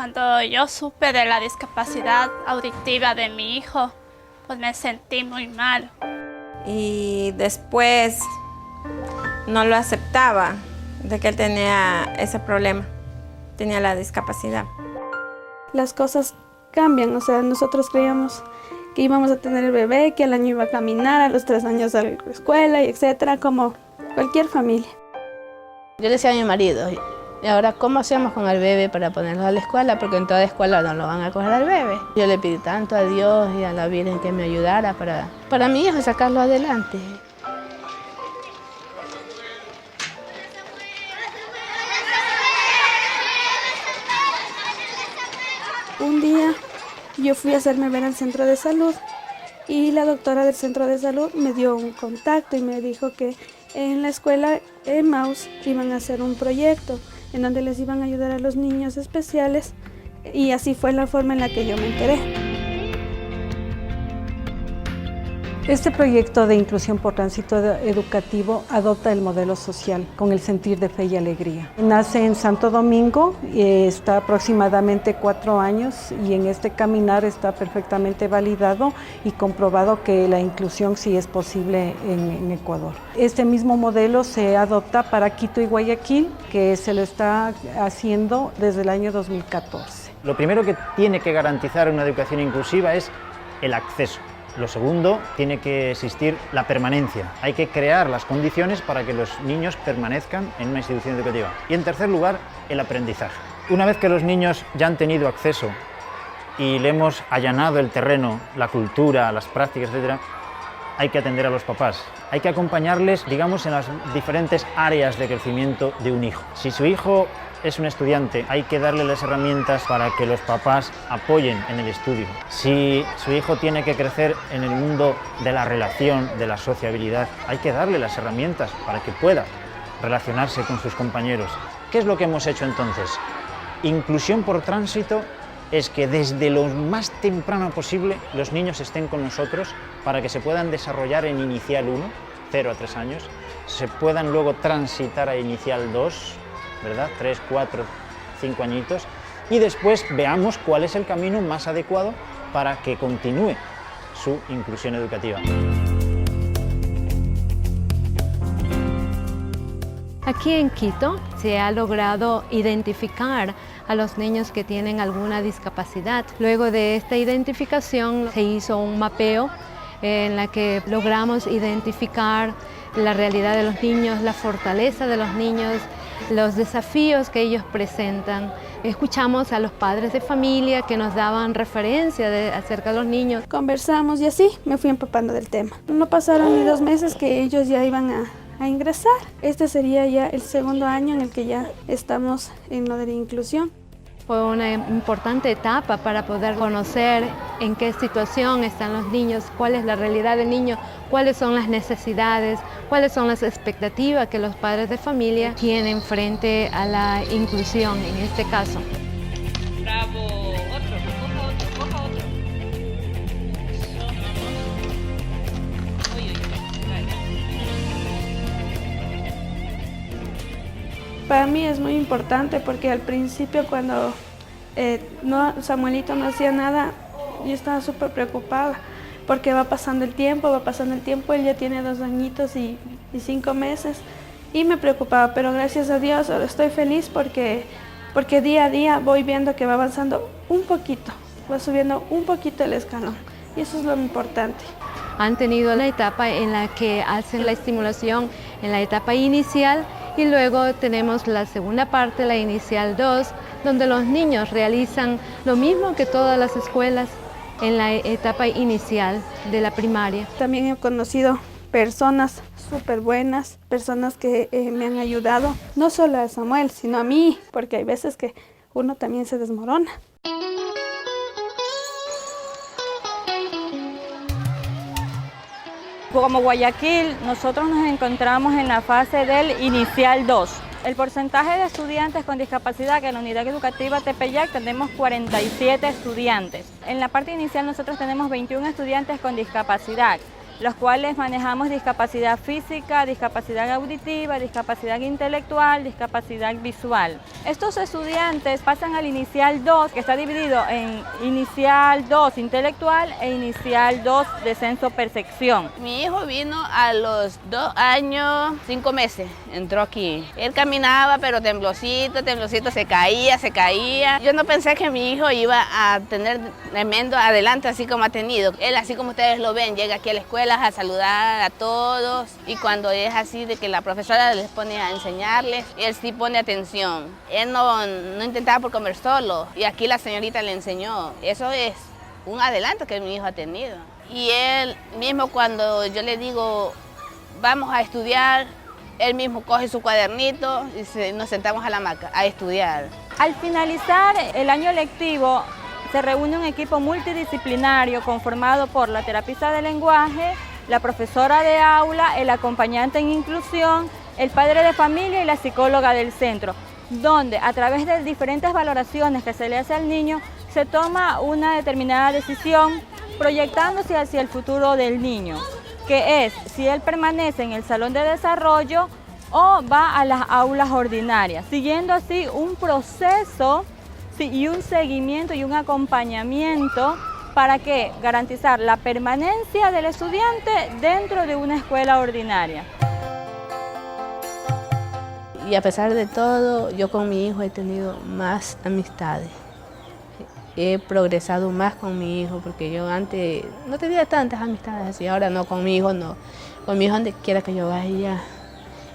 Cuando yo supe de la discapacidad auditiva de mi hijo, pues me sentí muy mal. Y después no lo aceptaba de que él tenía ese problema, tenía la discapacidad. Las cosas cambian, o sea, nosotros creíamos que íbamos a tener el bebé, que al año iba a caminar, a los 3 años a la escuela, y etcétera, como cualquier familia. Yo le decía a mi marido, ¿y ahora cómo hacemos con el bebé para ponerlo a la escuela? Porque en toda escuela no lo van a coger al bebé. Yo le pedí tanto a Dios y a la Virgen que me ayudara para mi hijo sacarlo adelante. Un día yo fui a hacerme ver al centro de salud y la doctora del centro de salud me dio un contacto y me dijo que en la escuela Emmaus iban a hacer un proyecto en donde les iban a ayudar a los niños especiales, y así fue la forma en la que yo me enteré. Este proyecto de inclusión por tránsito educativo adopta el modelo social con el sentir de fe y alegría. Nace en Santo Domingo, está aproximadamente 4 años y en este caminar está perfectamente validado y comprobado que la inclusión sí es posible en Ecuador. Este mismo modelo se adopta para Quito y Guayaquil, que se lo está haciendo desde el año 2014. Lo primero que tiene que garantizar una educación inclusiva es el acceso. Lo segundo, tiene que existir la permanencia. Hay que crear las condiciones para que los niños permanezcan en una institución educativa. Y en tercer lugar, el aprendizaje. Una vez que los niños ya han tenido acceso y le hemos allanado el terreno, la cultura, las prácticas, etc., hay que atender a los papás. Hay que acompañarles, digamos, en las diferentes áreas de crecimiento de un hijo. Si su hijo es un estudiante, hay que darle las herramientas para que los papás apoyen en el estudio. Si su hijo tiene que crecer en el mundo de la relación, de la sociabilidad, hay que darle las herramientas para que pueda relacionarse con sus compañeros. ¿Qué es lo que hemos hecho entonces? Inclusión por tránsito es que desde lo más temprano posible los niños estén con nosotros para que se puedan desarrollar en inicial 1, 0 a 3 años, se puedan luego transitar a inicial 2, ¿verdad? 3, 4, 5 añitos, y después veamos cuál es el camino más adecuado para que continúe su inclusión educativa. Aquí en Quito se ha logrado identificar a los niños que tienen alguna discapacidad. Luego de esta identificación se hizo un mapeo en la que logramos identificar la realidad de los niños, la fortaleza de los niños, los desafíos que ellos presentan. Escuchamos a los padres de familia que nos daban referencia acerca de los niños. Conversamos y así me fui empapando del tema. No pasaron ni 2 meses que ellos ya iban a ingresar. Este sería ya el 2.º año en el que ya estamos en lo de la inclusión. Fue una importante etapa para poder conocer en qué situación están los niños, cuál es la realidad del niño, cuáles son las necesidades, cuáles son las expectativas que los padres de familia tienen frente a la inclusión en este caso. Bravo, otro, coja otro. Eso, vamos. Uy, Para mí es muy importante porque al principio cuando Samuelito no hacía nada, yo estaba súper preocupada porque va pasando el tiempo, él ya tiene 2 añitos y 5 meses y me preocupaba, pero gracias a Dios ahora estoy feliz porque día a día voy viendo que va avanzando un poquito, va subiendo un poquito el escalón y eso es lo importante. Han tenido la etapa en la que hacen la estimulación en la etapa inicial y luego tenemos la segunda parte, la inicial 2, donde los niños realizan lo mismo que todas las escuelas en la etapa inicial de la primaria. También he conocido personas súper buenas, personas que me han ayudado, no solo a Samuel, sino a mí, porque hay veces que uno también se desmorona. Como Guayaquil, nosotros nos encontramos en la fase del inicial 2. El porcentaje de estudiantes con discapacidad que en la unidad educativa Tepeyac tenemos 47 estudiantes. En la parte inicial nosotros tenemos 21 estudiantes con discapacidad. los cuales manejamos discapacidad física, discapacidad auditiva, discapacidad intelectual, discapacidad visual. Estos estudiantes pasan al inicial 2, que está dividido en inicial 2 intelectual e inicial 2 de senso-percepción. Mi hijo vino a los 2 años, 5 meses, entró aquí. Él caminaba, pero temblosito, se caía. Yo no pensé que mi hijo iba a tener tremendo adelante así como ha tenido. Él, así como ustedes lo ven, llega aquí a la escuela a saludar a todos, y cuando es así de que la profesora les pone a enseñarles, él sí pone atención. Él no intentaba por comer solo, y aquí la señorita le enseñó. Eso es un adelanto que mi hijo ha tenido. Y él mismo, cuando yo le digo, vamos a estudiar, él mismo coge su cuadernito y nos sentamos a la hamaca a estudiar. Al finalizar el año lectivo, se reúne un equipo multidisciplinario conformado por la terapista de lenguaje, la profesora de aula, el acompañante en inclusión, el padre de familia y la psicóloga del centro, donde a través de diferentes valoraciones que se le hace al niño, se toma una determinada decisión proyectándose hacia el futuro del niño, que es si él permanece en el salón de desarrollo o va a las aulas ordinarias, siguiendo así un proceso y un seguimiento y un acompañamiento para que garantizar la permanencia del estudiante dentro de una escuela ordinaria. Y a pesar de todo, yo con mi hijo he tenido más amistades. He progresado más con mi hijo, porque yo antes no tenía tantas amistades así, ahora no, con mi hijo no. Con mi hijo donde quiera que yo vaya,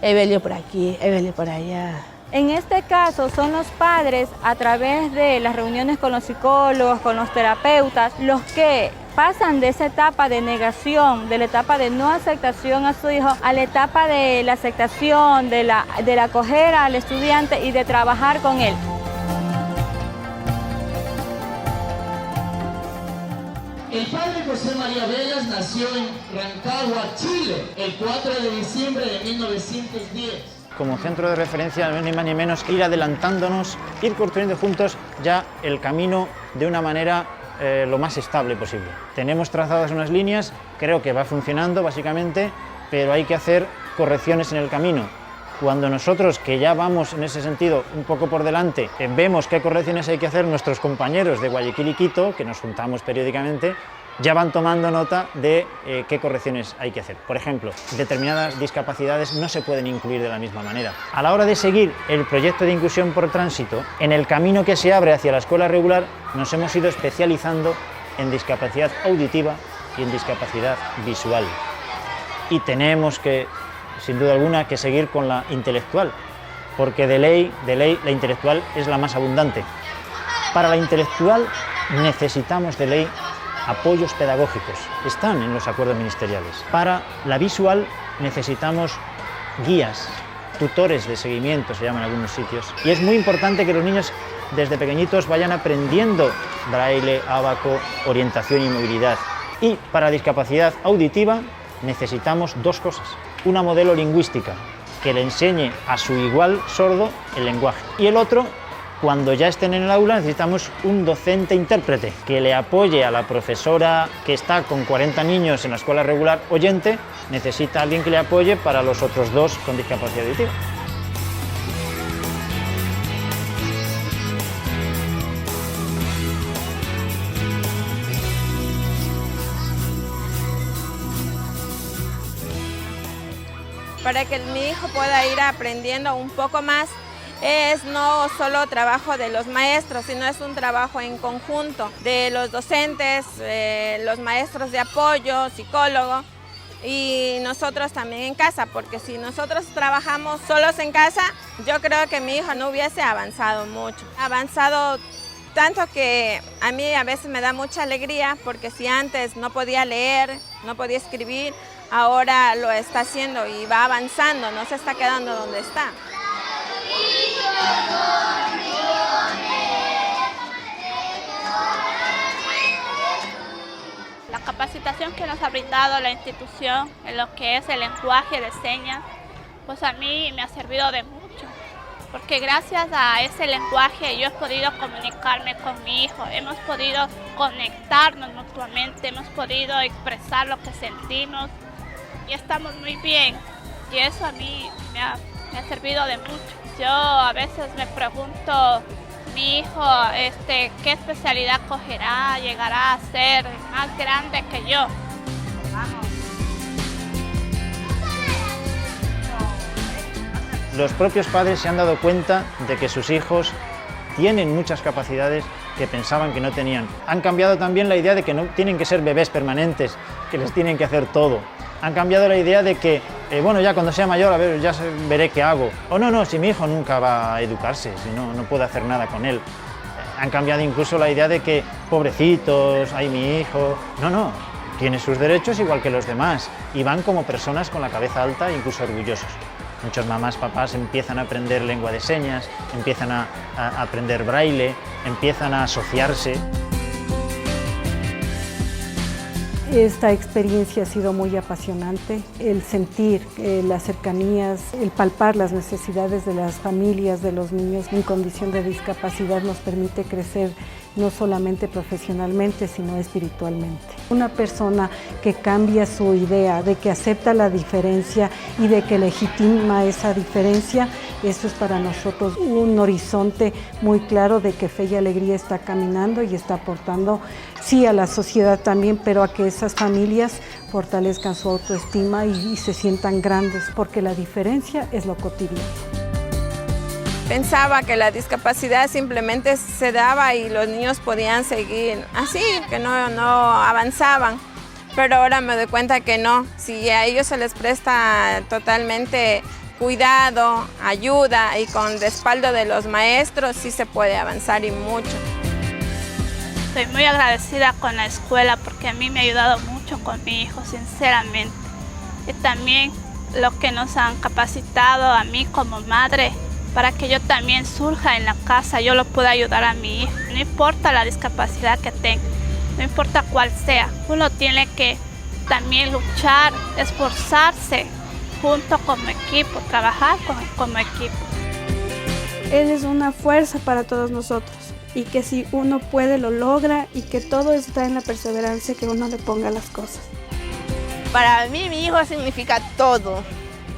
Evelio por aquí, Evelio por allá. En este caso son los padres, a través de las reuniones con los psicólogos, con los terapeutas, los que pasan de esa etapa de negación, de la etapa de no aceptación a su hijo, a la etapa de la aceptación, de la acoger al estudiante y de trabajar con él. El padre José María Vegas nació en Rancagua, Chile, el 4 de diciembre de 1910. Como centro de referencia, ni más ni menos, ir adelantándonos, ir construyendo juntos ya el camino de una manera lo más estable posible. Tenemos trazadas unas líneas, creo que va funcionando básicamente, pero hay que hacer correcciones en el camino. Cuando nosotros, que ya vamos en ese sentido un poco por delante, vemos qué correcciones hay que hacer, nuestros compañeros de Guayaquil y Quito, que nos juntamos periódicamente, ya van tomando nota de qué correcciones hay que hacer. Por ejemplo, determinadas discapacidades no se pueden incluir de la misma manera. A la hora de seguir el proyecto de inclusión por tránsito, en el camino que se abre hacia la escuela regular, nos hemos ido especializando en discapacidad auditiva y en discapacidad visual. Y tenemos que, sin duda alguna, que seguir con la intelectual, porque de ley, la intelectual es la más abundante. Para la intelectual necesitamos de ley apoyos pedagógicos, están en los acuerdos ministeriales. Para la visual necesitamos guías, tutores de seguimiento, se llaman en algunos sitios. Y es muy importante que los niños desde pequeñitos vayan aprendiendo braille, ábaco, orientación y movilidad. Y para la discapacidad auditiva necesitamos dos cosas. Una modelo lingüística que le enseñe a su igual sordo el lenguaje. Y el otro, cuando ya estén en el aula, necesitamos un docente intérprete que le apoye a la profesora que está con 40 niños en la escuela regular oyente, necesita alguien que le apoye para los otros dos con discapacidad auditiva. Para que mi hijo pueda ir aprendiendo un poco más, es no solo trabajo de los maestros, sino es un trabajo en conjunto de los docentes, los maestros de apoyo, psicólogos y nosotros también en casa, porque si nosotros trabajamos solos en casa, yo creo que mi hijo no hubiese avanzado mucho. Ha avanzado tanto que a mí a veces me da mucha alegría, porque si antes no podía leer, no podía escribir, ahora lo está haciendo y va avanzando, no se está quedando donde está. La capacitación que nos ha brindado la institución en lo que es el lenguaje de señas, pues a mí me ha servido de mucho, porque gracias a ese lenguaje yo he podido comunicarme con mi hijo, hemos podido conectarnos mutuamente, hemos podido expresar lo que sentimos y estamos muy bien. Y eso a mí me ha servido de mucho. Yo a veces me pregunto, mi hijo, ¿qué especialidad cogerá? ¿Llegará a ser más grande que yo? Los propios padres se han dado cuenta de que sus hijos tienen muchas capacidades que pensaban que no tenían. Han cambiado también la idea de que no tienen que ser bebés permanentes, que les tienen que hacer todo. Han cambiado la idea de que, bueno, ya cuando sea mayor, a ver, ya veré qué hago. O no, si mi hijo nunca va a educarse, si no puedo hacer nada con él. Han cambiado incluso la idea de que, pobrecitos, ay, mi hijo... No, tiene sus derechos igual que los demás y van como personas con la cabeza alta e incluso orgullosos. Muchas mamás, papás empiezan a aprender lengua de señas, empiezan a aprender braille, empiezan a asociarse. Esta experiencia ha sido muy apasionante, el sentir las cercanías, el palpar las necesidades de las familias, de los niños en condición de discapacidad nos permite crecer no solamente profesionalmente, sino espiritualmente. Una persona que cambia su idea, de que acepta la diferencia y de que legitima esa diferencia, eso es para nosotros un horizonte muy claro de que Fe y Alegría está caminando y está aportando, sí, a la sociedad también, pero a que esas familias fortalezcan su autoestima y se sientan grandes, porque la diferencia es lo cotidiano. Pensaba que la discapacidad simplemente se daba y los niños podían seguir así, que no avanzaban. Pero ahora me doy cuenta que no, si a ellos se les presta totalmente cuidado, ayuda y con respaldo de los maestros, sí se puede avanzar y mucho. Estoy muy agradecida con la escuela porque a mí me ha ayudado mucho con mi hijo, sinceramente. Y también lo que nos han capacitado a mí como madre, para que yo también surja en la casa, yo lo pueda ayudar a mi hijo. No importa la discapacidad que tenga, no importa cuál sea, uno tiene que también luchar, esforzarse junto como equipo, trabajar como equipo. Él es una fuerza para todos nosotros y que si uno puede lo logra y que todo está en la perseverancia que uno le ponga a las cosas. Para mí mi hijo significa todo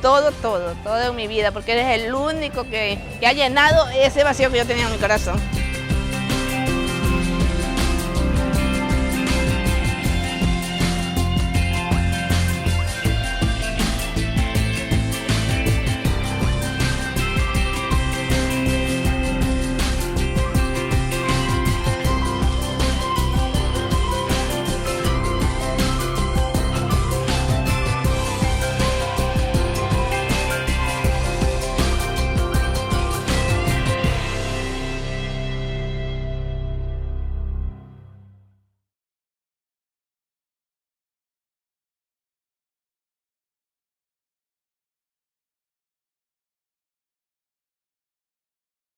en mi vida, porque eres el único que ha llenado ese vacío que yo tenía en mi corazón.